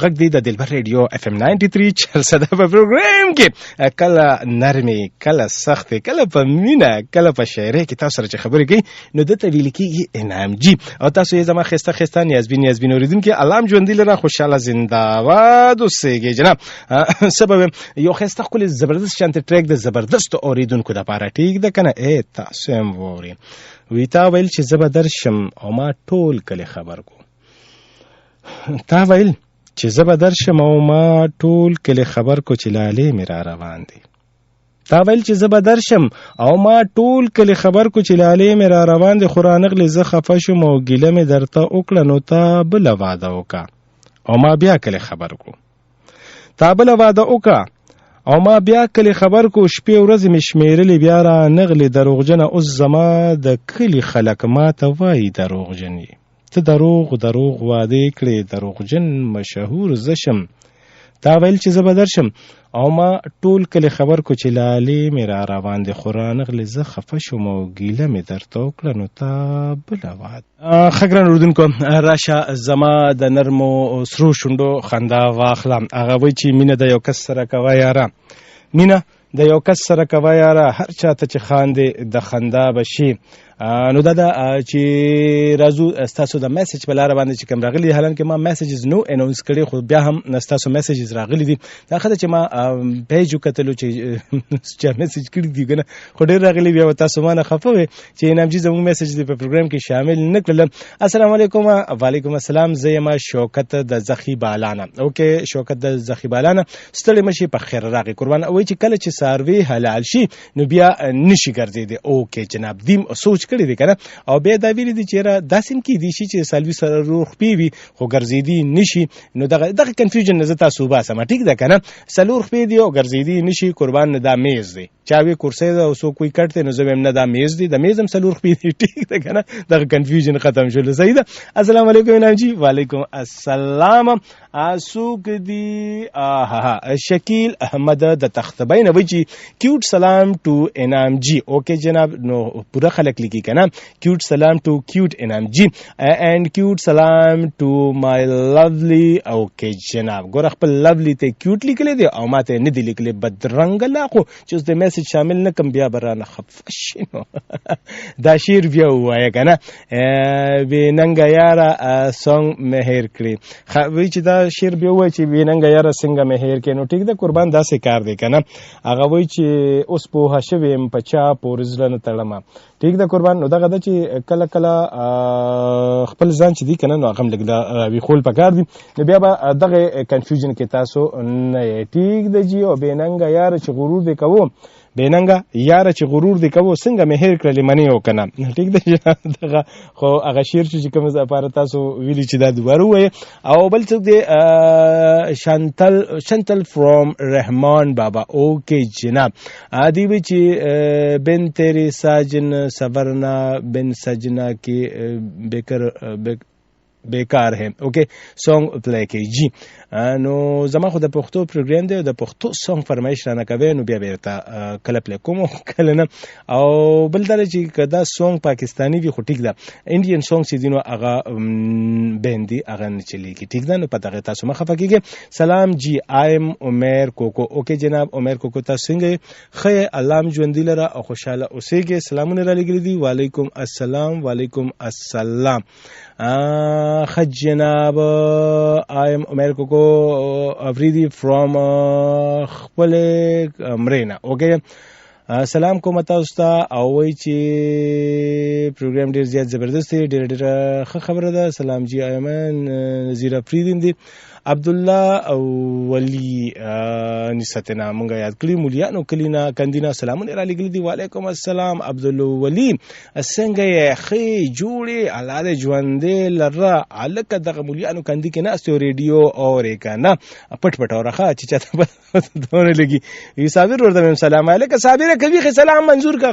غږ دی د دلبر ریډیو FM 93 چرسده په پروګرام کې کله نرمي کله سخت کله په مینا کله په شاعري کې تاسو سره چې خبرې کوي نو د تویل کې انعام جی او تاسو یې زما خسته نیازبین اوریدونکو علام ژوندۍ لره خوشاله زنده‌باد اوسئ جناب سبب یو خسته خپل زبردست شانت ټریک د زبردست اوریدونکو د پاره ټیک ده کنه تاسو هم ووري ویتا ویل چې زبردرشم او ما ټول کله خبر کو تا ویل چې زبردرشم او ما ټول کله خبر کو چې لاله میرا روان دي تا ویل چې زبردرشم او ما ټول کله خبر کو چې لاله میرا روان دي خورانغلی زه خفه شوم او ګیله مې درته وکړه نو تا بل واده وکا او ما بیا کله خبر کو تا بل واده وکا او ما بیا کلی خبر کو شپې ورځې مشمیرلې بیا را نغلی دروغجنه اوس زما د کلی خلک ما ته وایي دروغجن ته دروغ واده کړې دروغجن مشهور زشم تا ویل چې زه به درشم او ما ټول کلی خبر کو چې لالې مې را روان دي خو رانغلې زه خفه شوم او ګیله مې درته وکړه نو تا بله واد ښه ګران اورېدونکو راشه زما د نرمو سرو شونډو خندا واخله هغه وایي چې مینه د یو کس سره کوه یاره مینه د یو کس سره کوه یاره هر چاته چې خاندې د خندا به شي نو دا چې راځو ستاسو د میسج په لاره باندې چې کوم راغلي حالانکه ما میسجز نو اناونس کړي خو بیا هم ستاسو میسجز راغلي دي دا خاطر چې ما پیج وکتلو چې میسج کړي دي کنه خو ډېر راغلي بیا تاسو ما نه خفه وي چې انعام جی زموږ میسج دی په پروګرام کې شامل نه کړل السلام علیکم وعلیکم السلام زه شوکت د زخی بالانه اوکې شوکت د زخی بالانه ستړي مشي په خیر راغی قربان وای چې کله چې ساروي حلال شي نو بیا نشي ګرځیدي اوکې جناب دیم سوچ کړی دی کنه او بیا دا ویل دي چې را داسیم کې دي چې سالوي سره روح پیوي خو ګرځېدي نشي نو دغه کنفیوژن نه زتا صوبه سم ټیک ده کنه سلور خپې دی او ګرځېدي نشي قربان نه دا میز دی چاوي کرسي دا اوسو کوئی کټته نو زم نه دا میز دی د میزم سلور خپې دی ټیک ده کنه دغه کنفیوژن ختم شول صحیح ده السلام علیکم انعام جی وعلیکم السلام اسوک دی شکیل احمد د تختبین وی چې کیوټ سلام ټو انعام جی اوکې جناب نو پورا خلک لیکي کنه cute salam to cute انعام جی and cute salam to my lovely okay جناب ګور خپل lovely ته cute لیکل دي او ماته نه دي لیکل بدرنګ لا خو چې د میسج شامل نه کم بیا برانه خفشنو دا شیر بیا وای کنه ویننګ یارا سونګ مهر کړی وی چې دا شیر بیا وای چې ویننګ یارا څنګه مهر کړي نو ټیک ده قربان دا څه کار دی کنه هغه وای چې اوس په هشویم پچا پورزلن تړما ټیک ده قربان نو دغه د چې کله خپل ځان چې دی کنه نو هغه لګلا وی خول پکار دي نو بیا به دغه کنفیوژن کې تاسو نه ټیک ده جی او بیننګ یار چې غرور دی کوو بیننګ یار چې غرور دی کوو څنګه مهر کړلی منی او کنه ټیک ده دغه خو هغه شیر چې کوم زپاره تاسو ویلی چې دا دوباره وای او بل څوک دی شنتل فرام رحمان بابا اوکې جناب ادي وی چې بن تیری ساجن سورنا بن سجنا کی بیکار ہے اوکے سونگ پلی کی جی نو زما خو د پښتو پروګرام دی د پښتو سونگ فرمایش را نه کوي نو بیا بیرته کله پلی کوم کله نه او بل دا چې کدا سونگ پاکستانی وی خو ټیک ده انډین سونگ چې دینو هغه بندي هغه نه چلیږي ټیک ده نو پته تاسو مخه فکیږي سلام جی ایم عمر کوکو اوکے جناب عمر کوکو تاسو څنګه خیر علام ژوندۍ لره او خوشاله اوسئ سلامونه را لګی دي وعلیکم السلام وعلیکم السلام خد جناب ایم عمر کوکو افریدی فرام خپل امرینا اوکې سلام کوم تاسو ته او وای چې پروګرام ډیر زیات زبردست دی ډیر ښه خبره ده سلام جی ایمن نذیر افریدی دی عبد الله او ولی نساتنا مونږه یاد کړی مولیانو کلینا کندینا سلامونه را لګل دي وعلیکم السلام عبد الله ولی څنګه خې جوړي الاله ژوندې لره الکه دغه مولیانو کندی کې نه استو ریډیو او ریکانا پټ اورخه چې چاته دونه لګي ای صابر ورته سلام علیکم صابر کبي خې سلام منظور کا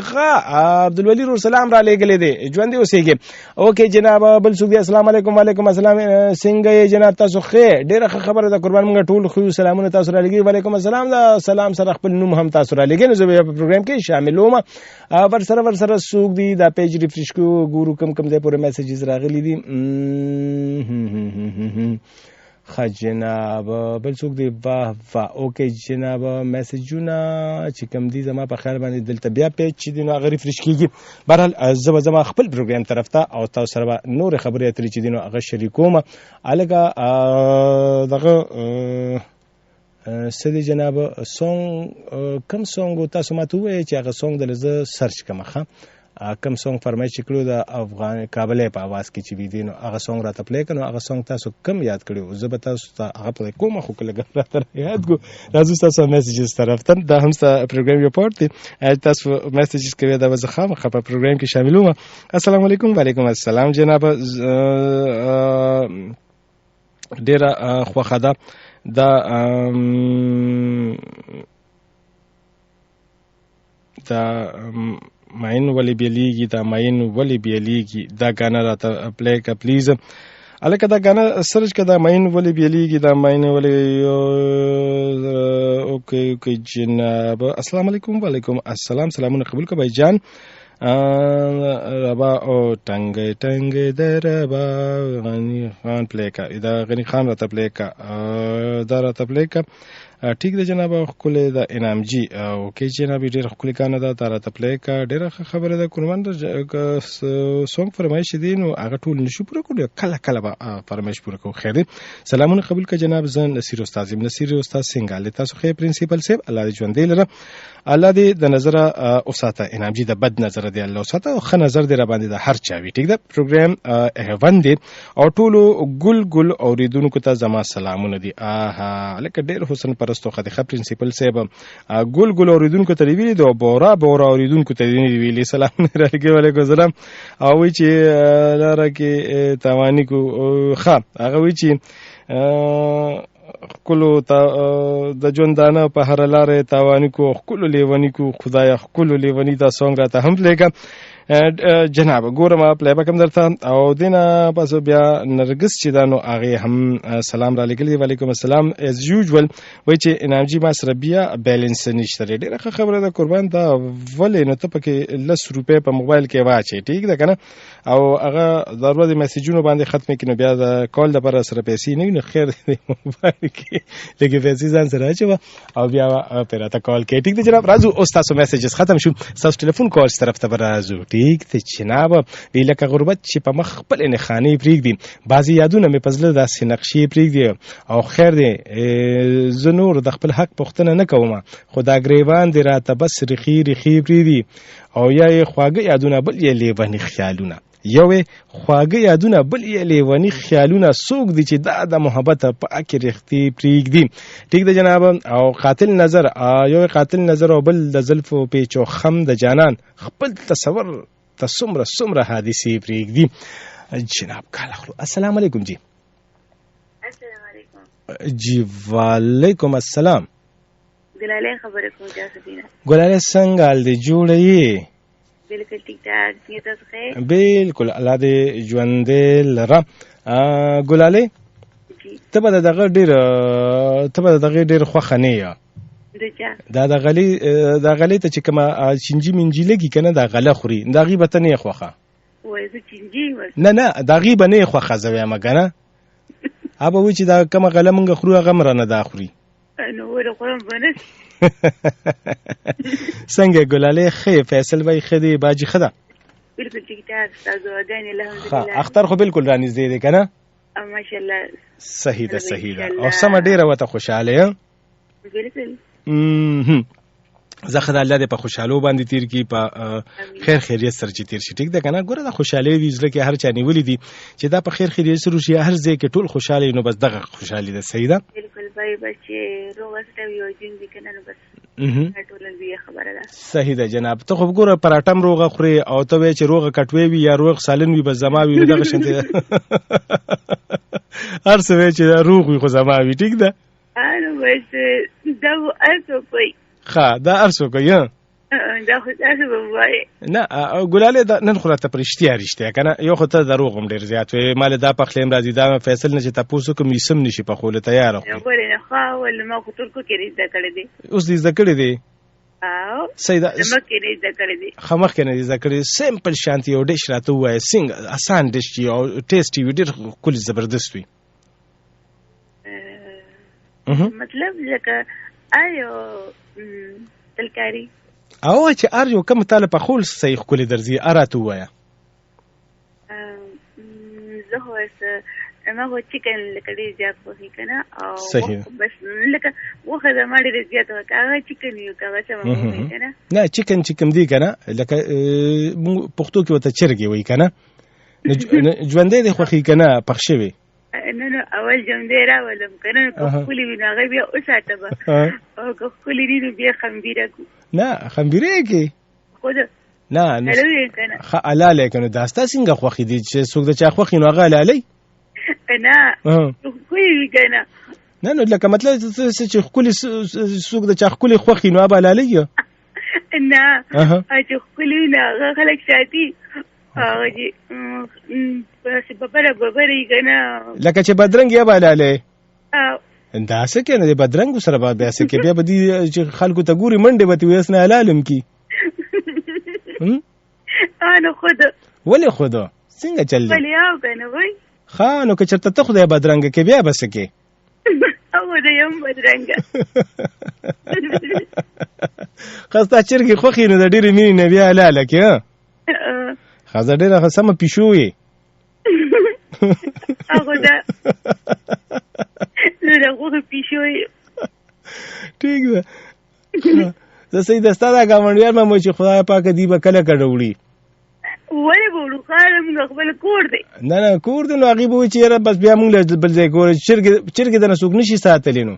عبد الولی ور سلام را لګل دي ژوندې اوسېږي اوکې جناب بل سو السلام علیکم وعلیکم السلام څنګه جناب تاسو خې ډیره خبره ده قربان موږ ټول خو سلامونه تاسو را لګي وعلیکم السلام دا سلام سره خپل نوم هم تاسو را لګي نو زه په پروګرام کې شاملوم ور سره سوق دي دا پیج ریفریش کو ګورو کم ځای پورې میسجز راغلي دي خا جناب بل څوک دی واه واه اوکې جناب میسجونه چې کوم دي زما په خیال باندې دلته بیا پیج چې دی نو هغه ریفریش کیږي. بهرحال زما خپل پروګرام طرف ته او تاسو سره نور خبرې اترې چې دی نو هغه شریکوم الګه دغه سدي جناب سونګ کم سونګ تاسو ماته وایي چې هغه سونګ دلته سرچ کومه کم سونګ فرمایش کړو د افغان کابل په आवाज کې چې وی دي نو هغه سونګ راته پلی کړو هغه سونګ تاسو کم یاد کړو زه به تاسو ته هغه په کومه خو کله راته یاد کو راځو تاسو میسجز طرف ته دا هم ستاسو پروګرام یو پارت دی تاسو میسجز کوي دا به خامخا په پروګرام کې شاملوم. السلام علیکم. وعلیکم السلام جناب ډیره خوښه ده دا ماین ولی بیلیږي دا ماین ولی بیلیږي دا غانا راته پلی کا پلیز الکه دا غانا سرچ کړه ماین ولی بیلیږي دا ماین ولی اوکې جناب السلام علیکم. وعلیکم السلام. سلامونه قبول کا بھائی جان ربا او ټنګ ټنګ دربا غنی خان پلی کا دا غنی خان راته پلی کا دا راته پلی کا ټیک ده جناب خپل د انعام جی او کې جناب ډیر خپل کانه دا راته پلی کا ډیر خبره ده کومند سونګ فرمایش دي نو هغه ټول نشو پوره کړو کله کله به فرمایش پوره کو. خیر سلامونه قبول کا جناب زن نصیر استاد سنگال تاسو خیر پرنسپل صاحب الله دې ژوند دې لره الله دې د نظر اوساته انعام جی د بد نظر دی الله اوساته او ښه نظر دې را باندې د هر چا وی ټیک ده پروګرام هوند او ټولو ګل اوریدونکو ته زما سلامونه دي لکه ډیر حسن پرستو خدای پرنسپل صاحب ګل اوریدونکو ته ویلي دو بورا اوریدونکو ته ویلي سلام علیکم. وعلیکم السلام. او وی چې لاره کې توانی کو ښه هغه وی چې خلو د ژوندانه په هر لارې تاوانی کو خلو لیونی کو خدای خلو لیونی دا سونګ راته هم پلیګه جناب ګورم پلی بکم درته او دینه پس بیا نرګس چې دانو هغه هم سلام را لګلی. وعلیکم السلام از یوزوال وای چې انعام جی ما سره بیا بیلانس نشته ډیره خبره ده قربان دا ولې نو ته پکې 10 روپے په موبایل کې واچي ټیک ده کنه او هغه ضرورت میسجونو باندې ختم کینو بیا د کال د پر سره پیسې نه خیر دی موبایل کې لګي پیسې ځان سره اچو او بیا پیراته کال کې ټیک ده جناب راځو او تاسو میسجز ختم شو تاسو ټلیفون کال طرف ته راځو ټیک ته جناب ویلکه غربت چې په مخ خپل نه خاني پریږدي بعضی یادونه مې پزله داسې نقشې پریږدي او خیر دی زنور د خپل حق پښتنه نه کوم خدا گریوان دی راته بس رخي پریږدي او یا خواږه یادونه بل یې لیونی خیالونه یوې خواږه یادونه بل یې لیونی خیالونه سوق دي چې د محبت په اکه رختي پریږدي ټیک ده جناب او قاتل نظر یو قاتل نظر او بل د زلف او پیچو خم د جانان خپل تصور تصمره حادثه پریږدي جناب کاله. السلام علیکم جی. السلام علیکم جی وعلیکم السلام. ګلاله خبره کوم جاسدینه ګلاله څنګه ال دی جوړې بالکل ټیک ټاک دي تاسو خیر بالکل الله دې ژوند لره ګلاله ته به دغه ډیر خوخه نه یا دا د غلی ته چې کما چنجي منجي لګي کنه دا غله خوري دا غیبه ته نه خوخه وای زه چنجي نه دا غیبه نه خوخه زوی مګنه ابا و چې دا کما غله منګه خورو غمر نه دا خوري نو ور خورم بنس څنګه ګلاله خې فیصل وای خدي باجی خدا بالکل ټیک ټاک تاسو ودانې الحمدلله اختر خو بالکل رانیز دی کنه ماشاءالله صحیح ده او سم ډیره وته خوشاله یم بالکل زه خدای الله دې په خوشاله باندې تیر کی په خیر خیریت سره چې تیر شي ټیک ده کنه ګوره د خوشاله وی زړه کې هر چا نیولې دي چې دا په خیر خیریت سره شي هر ځای کې ټول خوشاله نو بس دغه خوشاله ده صحیح ده بالکل بای بچي روغسته یو جن دي کنه نو بس ټول دې خبره ده صحیح ده جناب ته خو ګوره پراټم روغه خوري او ته چې روغه کټوي وي یا روغ سالن وي بس زما وي دغه شنته هر څه چې روغ وي خو زما وي ټیک ده بس دا ارڅو کوي دا ارڅو کوي دا خو تاسو وایي نه ګلاله دا نن خو راته پرشتیا کنه یو خو ته دروغ هم ډیر زیات وي مال دا په خلیم راځي دا فیصل نه چې تاسو کوم یسم نشي په خوله تیار خو ګورې نه خو ول ما خو ترکو کې زده کړې دي اوس دې زده کړې دي سیدا مکه نه زده کړې دي خمخ کې نه زده کړې سیمپل شانتي او ډیش راته وای سنگ آسان ډیش او ټیسټي وي ډیر کول زبردست وي مطلب لکه آیو تلکاری او چې ار یو کوم طالب په خول صحیح کولې درځي اراته وایا زه هو ما هو چیکن لکه ډیر زیات خوښي کنه او صحیح بس لکه وخه د ما ډیر زیات هغه چیکن یو هغه څه مو کنه نه چیکن چې کوم دی کنه لکه پښتو کې وته چرګي وای کنه ژوندې د خوښي کنه پښوي نو اول جمدې راولم کنه خپلې ویناغه بیا اوساته به او خپلې دې بیا خمبيره کو نه خمبيره کې خود نه حلاله کنه داستا څنګه خوخي دي چې څوک د چا خوخي نو غاله علي نه کوی کنه نه نو لکه مطلب چې خولي څوک د چا خولي خوخي نو ابا علي نه چې خولي نه خلک ساتي اوجي بس ببره کنه لکه چې بدرنګ یا با علي دا څه کنه د بدرنګ سره بیا څه کې بیا بدی چې خلکو ته ګوري منډه به ویس نه علالم کی انا خود ولې خود څنګه چل ولې او کنه وای خانو که چرته ته خدای بدرنګ کې بیا بس کې او دا یم بدرنګ خسته چرګي خوخي نو د ډېرې مینې نه بیا لاله کې خزه ډېره سمه پیشوي هغه دا زه هغه پیشوي ټیک ده زه سې د ستاره ګاونډیان مې چې خدای پاک دې به کله کډوړي ولې بولو خالم خپل کور دی نه کور دی نو هغه به چې را بس بیا موږ بل ځای کور چرګ د نسوک نشي ساتلی نو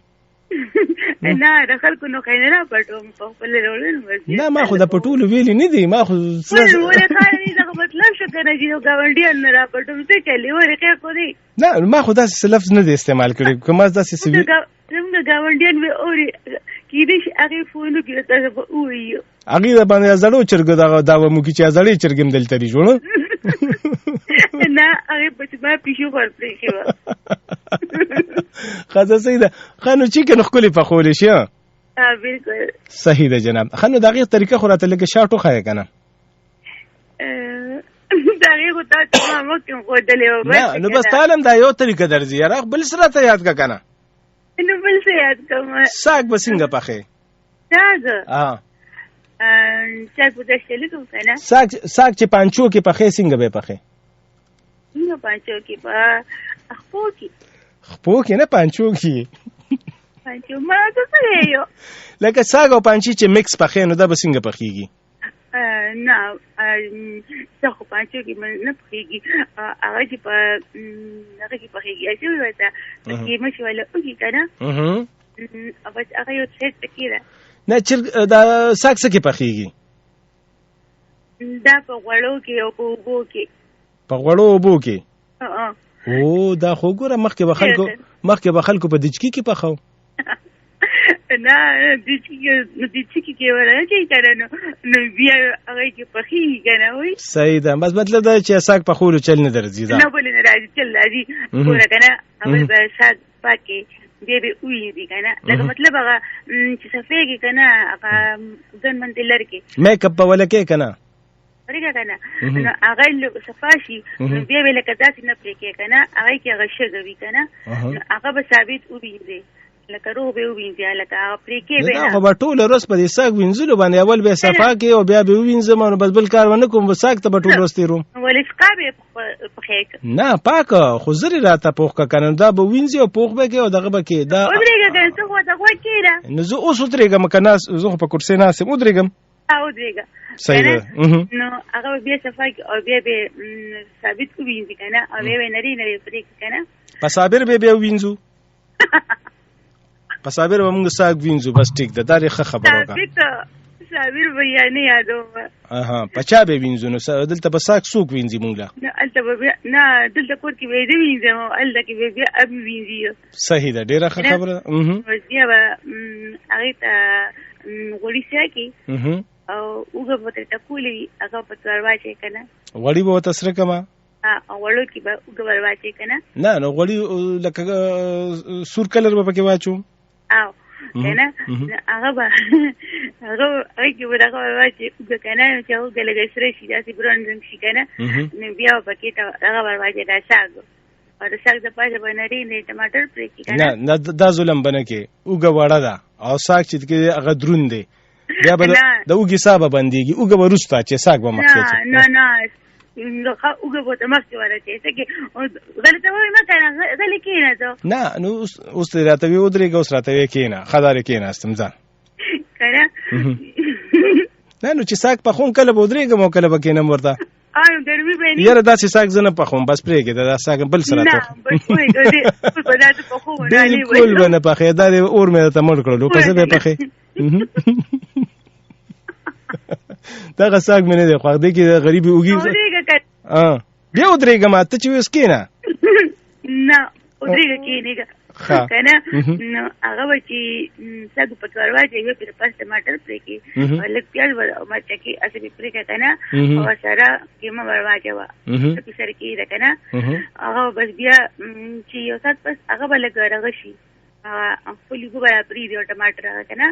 نه د خلکو نو خینه نه پټوم په خپل رولل نه ما خو د پټول ویلې نه دی ما خو ولې خالم دا مطلب شو کنه چې ګاونډیان نه را پټوم څه چلی ورې کې کو دی نه ما خو داسې لفظ نه دی استعمال کړی کوم داسې سوي څنګه ګاونډیان به اوري کیدې هغه فونو کې تاسو به وایو هغه د باندې زړو چرګ دا مو کې چې زړې چرګم دلته دی جوړ نه هغه په ما پیشو ورپرې شو خاصه سیده خانو چې کنه خولي په خولي شي بالکل صحیح ده جناب خانو دغه طریقه خو راته لګه شاټو خای کنه دغه خو تاسو ما کوم خو دلې نه نو بس تعلم دا یو طریقه درځي یاره بل سره ته یاد کا کنه نو بل څه یاد کوم ساګ بسنګ پخې ساګ ساګ په دې شلې کوم کنه ساګ چې پانچو کې پخې څنګه به پخې نو پانچو کې په خپو کې نه پانچو کې پانچو ما ته څه یو لکه ساګ او پانچی چې مکس پخې نو دا بسنګ پخېږي نه څه خو پانچو کې نه پخېږي هغه چې په هغه کې پخېږي چې وایته کې مشي ولا اوږي کنه بس هغه یو څه تکیره نه چرګ دا ساګ څه کې پخېږي دا په غوړو کې او په اوبو کې په غوړو اوبو کې او دا خو ګوره مخکې به خلکو په دچکی کې پخاو نه دچکی کې ورته کنه نو بیا هغه کې پخېږي کنه وای صحیح ده بس مطلب دا چې ساګ په خولو چل نه درځي دا نه بولې نه راځي چل راځي ګوره کنه اول به ساګ پاکي بیا به وی دي کنه لکه مطلب هغه چې صفېږي کنه هغه ځن منته لرکه میک اپ ولا کې کنه ورګه کنه نو هغه صفاشي بیا به لکه داسې نه پرې کې کنه هغه کې هغه شګوي کنه هغه به ثابت وي دي لکه روغ به وینځي لکه هغه پرې کې به نه خو به ټول ورځ په دې ساګ وینځلو باندې اول به صفا کې او بیا به وینځم نو بس بل کار ونه کوم ساګ ته به ټول ورځ تیروم ولې سقابه په خېک نه پاک خو زری راته پوخ کنه دا به وینځي او پوخ به کې او دغه به کې دا ودرېګه څه خو دا خو کېره نو زه اوس ودرېګم کنه زه په کرسي ناسم ودرېګم ودرېګه صحیح ده نو هغه بیا صفا کې او بیا به ثابت وینځي کنه او بیا نری پرې کنه په صابر به بیا وینځو په صابر به موږ ساګ وینځو بس ټیک ده دا ښه خبره وکړه صابر بیان یادو پچا به وینځو نو دلته په ساګ سوق وینځي موږ نه الته نه دلته کور کې وې دی وینځم الته کې بیا اب وینځي صحیح ده ډیره ښه خبره بیا به هغه ته غوړي ساکي او وګه په ټکولې هغه په ترواچې کنه غوړي به تاسو کما وړو کې به وګه ورواچې کنه نه نو غوړي لکه سور کلر به پکې واچو او کنه هغه به هغه کې ورغه ورواچې وګه کنه چې وګه لګې سره شي داسې برون رنګ شي کنه نو بیا پکې ته هغه ورواچې دا ساګ او د ساګ د پاسه باندې نه ټماټر پرې کې نه نه دا ظلم بنه کې اوګه وړه ده او ساګ چې کې هغه دروند دی بیا به د اوګي صاحب باندېږي اوګه ورسته چې ساګ به مخکې نه نو اوګه به مخکې ورته چې غلطه وای ما کنه غلط کینه ته نه نو اوس راته وی ودرېږه اوس راته وی کینه خدای کینه استم ځه کنه نه نو چې ساګ په خون کله ودرېږم او کله بکینم ورته درمي بیني یاره دا چې ساګ زنه په خون بس پرېږه دا ساګ بل سره ته نه بس وای دا په خون نه لې بالکل ونه پخې دا اور مې ته مړ کړلو پسې به پخې دا ساګ مې نه دی خو دې کې غریبي اوږي بیا ودرېږه ما ته چې وس کینه نه ودرېږه کینه کنه نو هغه و چې ساګ په کاروا چې یو پر پاس ټماټر پرې کې لږ پیاز او مرچ کې اسې پرې کې کنه او سره کیما ورواچو په سر کې ده کنه هغه بس بیا چې یو سات پس هغه بل غره شي خپل ګوبا پرې دی ټماټر کنه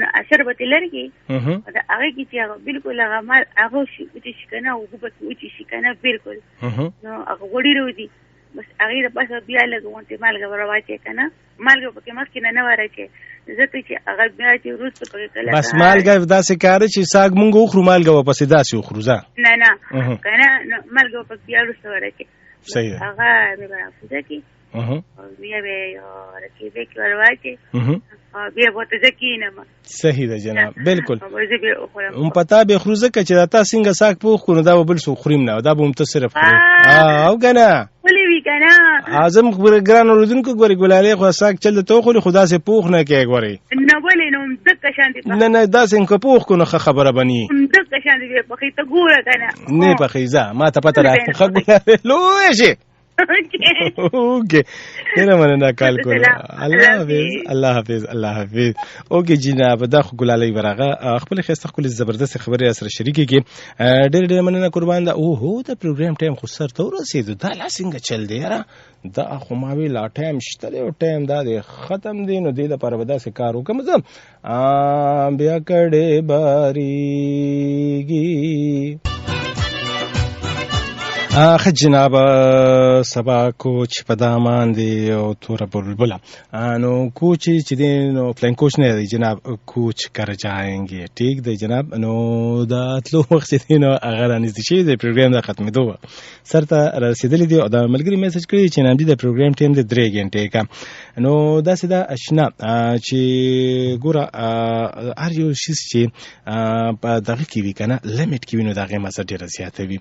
نو اثر به لري دا هغه کې چې هغه بالکل هغه مال هغه شي چې کنه او ګوبا چې شي کنه بالکل نو هغه وړي ورو بس هغه د پاسه بیا لګونته مالګه ورواچې کنه مالګه پکې مخکې نه ورواچې زته چې هغه بیا چې روز پکې کله بس مالګه داسې کار چې ساګ مونږ خو مالګه واپس داسې خو ځه نه کنه مالګه پکې بیا روز ورواچې صحیح هغه مې راځي کی بیا به راکې به ورواچې بیا بوته ځکینه ما صحیح ده جناب بالکل هم پتا به خروزه که چې تا څنګه ساګ پوخ کړو دا بل سو خوریم نه دا به هم تصرف کړو او کنه ولې وی کنه اعظم خبر ګران ولودونکو ګوري ګلالي خو ساګ چل ته خو خدا سي پوخ نه کې ګوري نه ولې نو دک شانتي نه دا څنګه پوخ کو نه خبره بني دک شانتي په خې ته ګوره کنه نه په خېزه ما ته پته راځي خو لوی شي اوکے تیرا مننه کال کول الله حافظ اوکے جناب دا خو ګلالي ورغه خپل خسته خپل زبردست خبره سره شریکيږي ډېر مننه قربان دا او هو دا پروګرام ټایم خو سر ته ورسېدو دا لا څنګه چل دی یاره دا خو ما وی لا ټایم شته او ټایم دا ختم دی نو دې د پر ودا سه کار وکم زه بیا کډه باریږي جناب سبا کوچ پدامان دی او تور بلبلا نو کوچ چې دی نو پلان کوچ نه دی جناب کوچ کر جاएंगे ٹھیک دی جناب نو دا تلو وخت دی نو اگر انځ شي د پروګرام د ختمېدو سره رسیدلی دی او دا ملګری میسج کړی چې نام دی د پروګرام ټیم د 3 غنټې کا نو دا سدا اشنا چې ګوره ار یو شي چې په دغه کې وی کنه لیمټ کې وینو دغه مسه ډیره زیاته وي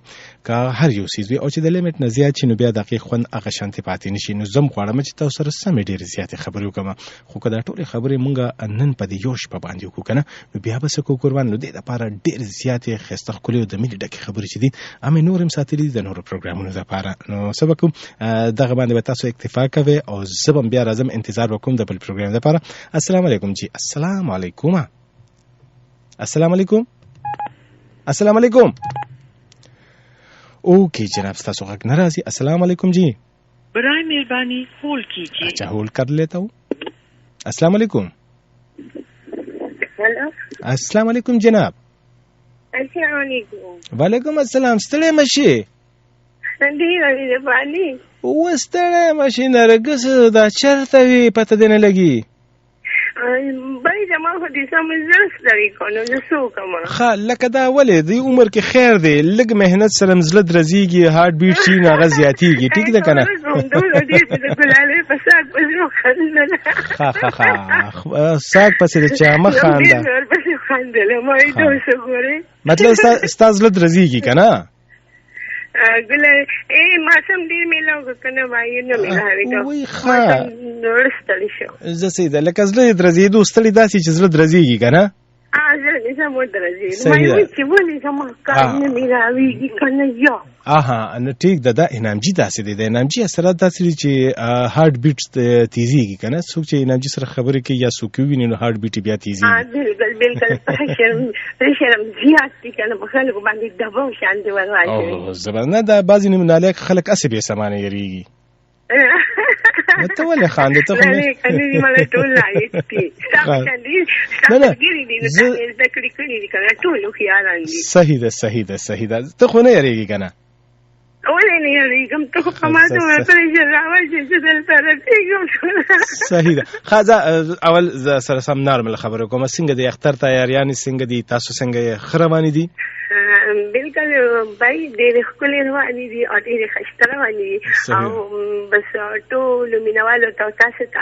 کا هر یو او چې د لیمټ نه زیات شي نو بیا دقیق خوند هغه شانتي پاتې نشي نو زم غواړم چې تاسو سره سم ډېر زیاتې خبرې وکم خو کله ټولې خبرې مونږ نن په دې یوش په باندې وکړو کنه نو بیا به څه کو قربان نو دې لپاره ډېر زیاتې خسته خولې د ملي ډکه خبرې چې دي امه نورم ساتلې د نورو پروګرامونو لپاره نو سبق دغه باندې به تاسو اکتفا کوئ او زبم بیا راځم انتظار وکوم د بل پروګرام لپاره السلام علیکم جی السلام علیکم اوکے جناب تاسو غږ ناراضي السلام علیکم جی برائے مہربانی ہولڈ کیجیے اچھا ہولڈ کر لیتا ہوں السلام علیکم ہیلو السلام علیکم جناب السلام علیکم وعلیکم السلام ستړی مشي مهرباني ستړی مشي نرګس دا چرته وي پته دې نه لګي بای زما خو دې سم زړه ستړی کولو نو څه وکړم ښه لکه دا ولې دې عمر کې خیر دی لږ مهنت سره زړه درزيږي هارت بیټ شي نه هغه زیاتېږي ټیک ده که نه ساګ پسې د چا مه خانده مطلب ستا زړه درزيږي که نه ګله ماسم ډیر میلاو کنه وای نه میلاوي وای ښه نورستلی شو زه سیده لکه زړه درزېدو ستړي داسې چې زړه درزېږي که نه زړه دې سمو درزېږي وای چې ولې زما کار نه میلاوي کنه یا نو ټیک ده دا انامجي داسې دی د انامجي اثرات داسې دي چې هارت بیټ تیزیږي که نه څوک چې انامجي سره خبرې کوي یا څوک وویني نو هارت بیټ بیا تیزیږي بالکل پریشر زیات دي که نه په خلکو باندې دباو شانتې ورواچوي زبرنه دا بعضې نالایق خلک هسې بې سمانه یېرېږي ته ولې خاندې ته خو صحیح ده ته خو نه یېرېږي که نه ولې نه یریږم ته خو په ما دومره پرېشر راوړې چې دلته رسېږم. صحیح ده. ښه اول زه سره سم نارمل خبره کوم. څنګه دی اختر تیاریانې څنګه دي؟ تاسو څنګه یې ښه روانې دي؟ بالکل بای ډېرې ښکلې روانې دي او ډېرې ښایسته روانې دي او بس ټولو مینهوالو ته تاسو ته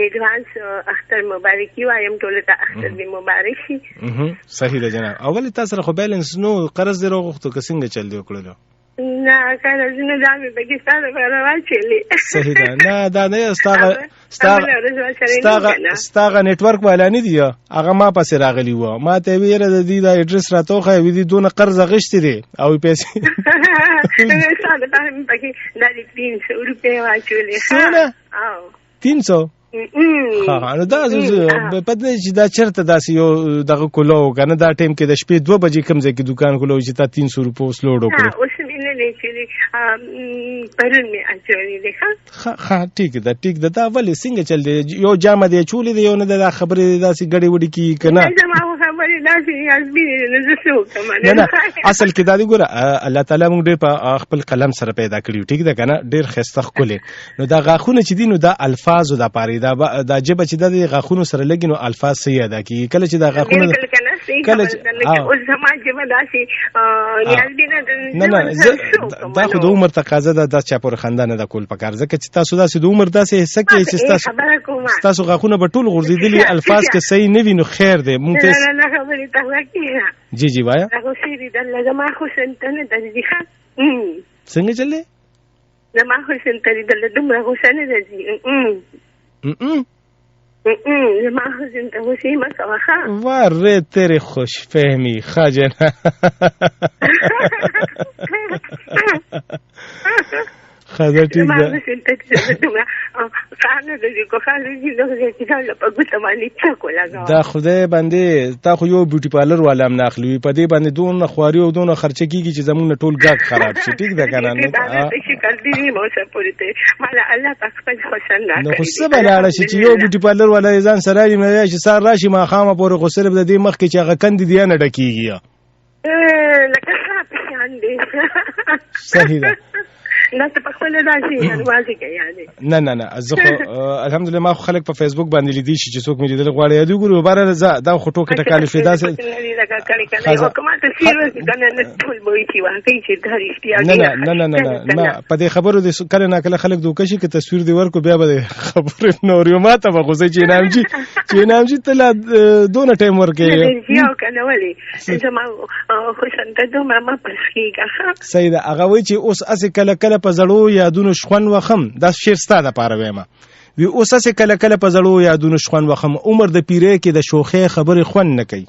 اډوانس اختر مبارکي وایم. ټولو ته اختر دې مبارک شي. صحیح ده جناب. اول تاسو سره خو بیلنس نو قرض دې راغوښتو که څنګه چل دی وکړلو؟ نه قرضونه دا مې پکې ستا دپاره واچولې. صحیح ده. نه دا نه ستاغه نیټورک والا نه دي هغه ما پسې راغلی وو. ما ته یې ویره د دې دا اډرس راته وښیه وي دي دونه قرض اخیستې دي او پیسې ستا دپاره مې پکې دا د 300 روپۍ واچولې. څونه؟ 300 نو دا پته چې دا چېرته داسې یو دغه کوله و که نه دا ټایم کې د شپې 2 بجې کوم ځای کې دوکان کوله و چې تا 300 روپۍ اوس لوډ وکړو. اوس مې نه دی اچولي پرون مې اچولي دی. ښه ټیک ده ټیک ده. دا ولې څنګه چل دی؟ یو جامه دی اچولې دی یو نه دا خبرې داسې ګډې وډې کېږي که نه؟ زما خو خبرې داسې ازبینې نه زه څه وکړم. نه اصل کې دا دی ګوره الله تعالی موږ ډېر په خپل قلم سره پیدا کړي ټیک ده که نه؟ ډېر ښایسته ښکلې. نو دا غاښونه چې دي نو دا الفاظو دپاره دا جبه چې د غاښونو سره لګي نو الفاظ صحیح ادا کېږي. کله چې دا غاښونه کله اوس زما جبه داسې نه دا خو د عمر تقاضا ده. دا چا پورې خندا نه ده کول پکار ځکه چې تاسو داسې د عمر داسې حصه کې چې ستاسو غاښونه به ټول غورځېدلي الفاظ که صحیح نه وي نو خیر دی. مونږ ته خبرې ته وکړه. جی وایه زما خو سنته نه درځي. څنګه چلې؟ زما خو سنته لیدل دومره غوسه نه درځي. زما حسن ته غوسې مه کوه ښه. وارې تیرې خوش فهمي ښه جنه. خدا ټیک ده. دا خدای باندې تا خو یو بیوټي پارلر والا هم نه اخلي په دې باندې دونه خواري او دونه خرچه کېږي چې زمونږ نه ټول ګاګ خراب شي. ټیک ده که نه؟ نو خو څه به لاړه شي چې یو بیوټي پارلر والا یې ځان سره راوي چې سهار راشي ماښامه پورې خو صرف د دې مخکې چې هغه کندې دي نه ډکېږي. صحیح ده. نه زه خو الحمدلله ما خو خلک په فیسبوک باندې لیدي شي چې څوک مې لیدل غواړي یادو ګورو باره دا خو ټوکې ټکالې شوې داسې نه په دې خبرو دې کله ناکله خلک دوکه شي که تصویر دې ورکو بیا به خبرې نور یو ما ته به غوسه چې انامجي ته لا دونه ټایم ورکوې. صحیح ده. هغه وایي چې اوس هسې کله کله په زړو یادونو شخوند وخم. دا شعر ستا دپاره ویمه وی اوس هسې کله کله په زړو یادونو شخوند وخم عمر د پیرۍ کې د شوخۍ خبرې خوند نه کوي.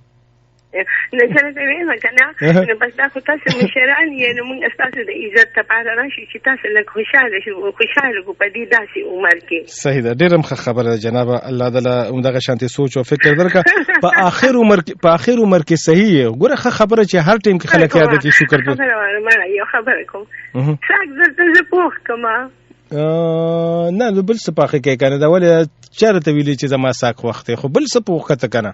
نه چله ته ویمه که نه نو بس دا خو تاسو مشران یې نو مونږ ستاسو د عزت دپاره راشو چې تاسو لږ خوشحاله شو خوشحاله کړو په دې داسې عمر کې. صحیح ده. ډېره ښه خبره ده جنابه. الله تعالی همدغه شانتې سوچ او فکر درکړه په آخر عمر کې صحیح یې ګوره ښه خبره چې هر ټایم کې خلک یاده کړي. شکر دې یو خبره کوم ساک درته زه پوخ کړم نه بل څه پاخه کوي که نه؟ دا ولې چېرې ته ویلي چې زما ساک وخت دی خو بل څه پوخ کته که نه؟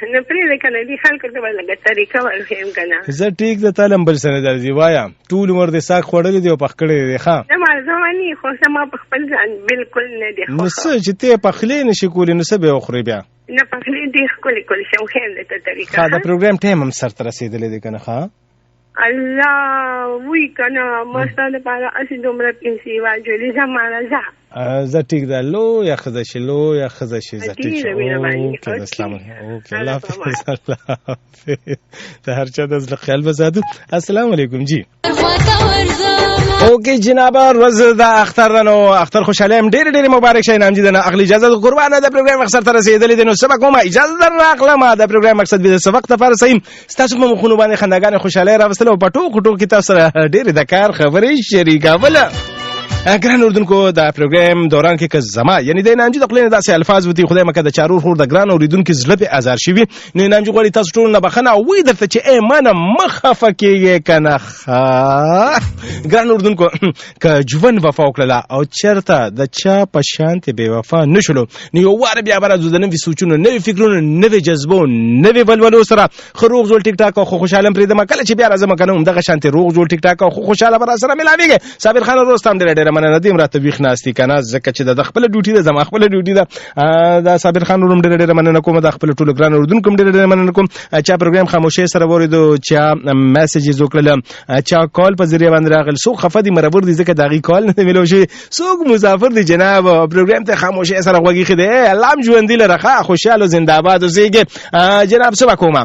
نه پرېږده که نه دې خلکو ته به لږه طریقه ورښیم که نه. زه ټیک ده تا له بل څه نه درځي وایه ټول عمر دې ساک خوړلی دی او پخ کړی دی. ښه نه مازمني خو زما په خپل ځان بلکل نه دی. نو څه چې ته یې پخلی نه شي کولی نو څه به یې وخورې بیا؟ نه پخلی ډېر ښکلې کولی شم ښیم درته طریقه. ښه د پروګرام ټایم هم سرته رسېدلی دی که نه؟ ښه الله وی کنه ما ستاسو لپاره اسې دومره پیسې واچولې زما راځه. زه ټیک ده. لویه ښځه شي لویه ښځه شي. زه ټیک شم. اوکې السلام علیکم. اوکې الله حافظ. الله حافظ. د هر چا د زړه خیال به ساتو. السلام علیکم. جی اوکې جنابه ورځ د اختر ده نو اختر خوشحالي هم ډېرې مبارک شه. انعام جي د نه اخلي اجازه قربانه د پروګرام مقصد ته رسېدلې دی نو څه به کومه اجازه در راغلم د پروګرام مقصد به د څه وخت لپاره صحیح ستاسو په مخونو باندې خنداګانې خوشحالۍ راوستل او په ټوکو ټوکو تاسو سره ډېرې د کار خبرې شریکوله. ګران اوریدونکو دا پروګرام دوران کې که زما یعنی د انامجي د خپل داسې الفاظ وتی خدای مکه د چارور خور د ګران اوریدونکو زړه په ازار شي نو انامجي غوړي تاسو ټول نه بخنه وې درته چې ایمانه مخفه کېږي کنه ګران اوریدونکو که ژوند وفا وکړه او چرته د چا په شانته بے وفا نشلو نو یو واره بیا برازو د نوې سوچونو نوې فکرونو نوې جذبو نوې ولولو سره خروغ زول ټیک ټاک او خوشاله پرې د مکه چې بیا راځم کنه دغه شانته روغ زول ټیک ټاک او خوشاله بر سره ملاويږي صابر خان روستم ډېر مننه دیم راته ویښ ناستي کنه زکه چې د خپل ډیوټي د زما خپل ډیوټي دا صابر خان روم ډېر مننه کوم د خپل ټولو ګران اوردونکو ډېر مننه کوم چې پروګرام خاموشي سره وریدو چې میسجز وکړل چې کال په ذریعہ باندې راغل سو خفه دي مربور دي ځکه دغه کال نه ملو شي سوق مسافر دي جناب پروګرام ته خاموشي سره وګی خده الله م ژوند دي لرخه خوشاله زنده باد اوسېږي جناب سبا کومه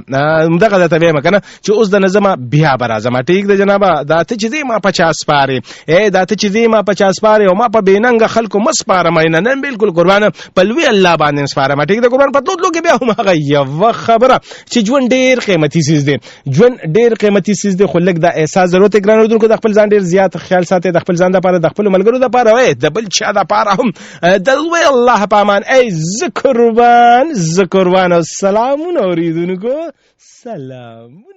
دغه ته به مکنه چې اوس د نظم بیا برازم ټیک د جناب دا ته چې ما 50 پاره دا ته چې ما 50 پاره او ما په بیننګ خلکو مسپاره مینه نن بالکل قربان پلوي الله باندې مسپاره ما ټیک د قربان په دوه کې بیا هم هغه یو خبره چې ژوند ډیر قیمتي سیز دی ژوند ډیر قیمتي سیز دی خو لګ د احساس ضرورت ګران اوردونکو د خپل ځان ډیر زیات خیال ساتي د خپل ځان لپاره د خپل ملګرو لپاره وای د بل چا لپاره هم د وی الله پامان ای ذکربان السلام اوریدونکو سلام